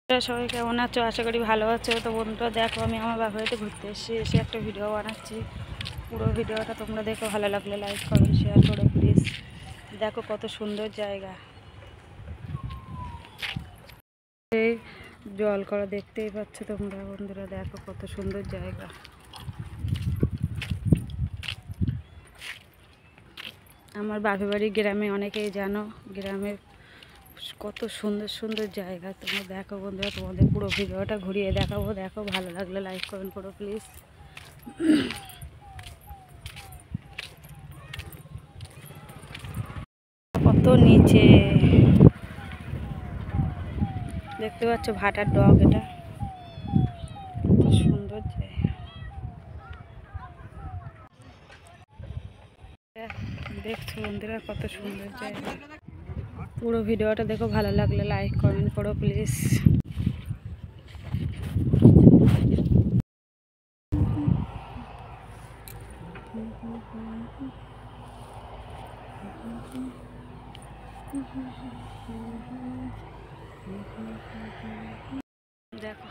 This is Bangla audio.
সবাই কেমন আছো? আশা করি ভালো আছো। তো বন্ধুরা দেখো, আমি আমার বাপের ঘুরতে এসে একটা ভিডিও বানাচ্ছি। পুরো ভিডিওটা তোমরা দেখো, ভালো লাগলে লাইক কমেন্ট শেয়ার করো প্লিজ। দেখো কত সুন্দর জায়গা, এই জল করা দেখতেই পাচ্ছ তোমরা বন্ধুরা। দেখো কত সুন্দর জায়গা। আমার বাপের বাড়ি গ্রামে, অনেকেই জানো গ্রামের কত সুন্দর সুন্দর জায়গা। তোমরা দেখো বন্ধুরা, তোমাদের পুরো ভিডিওটা ঘুরিয়ে দেখাবো। দেখো ভালো লাগলে লাইক কমেন্ট করো প্লিজ। কত নিচে দেখতে পাচ্ছ, ভাটার ডগ। এটা কত সুন্দর জায়গা, দেখছো বন্ধুরা কত সুন্দর জায়গা। পুরো ভিডিওটা দেখো, ভালো লাগলে লাইক কমেন্ট করো প্লিজ। দেখো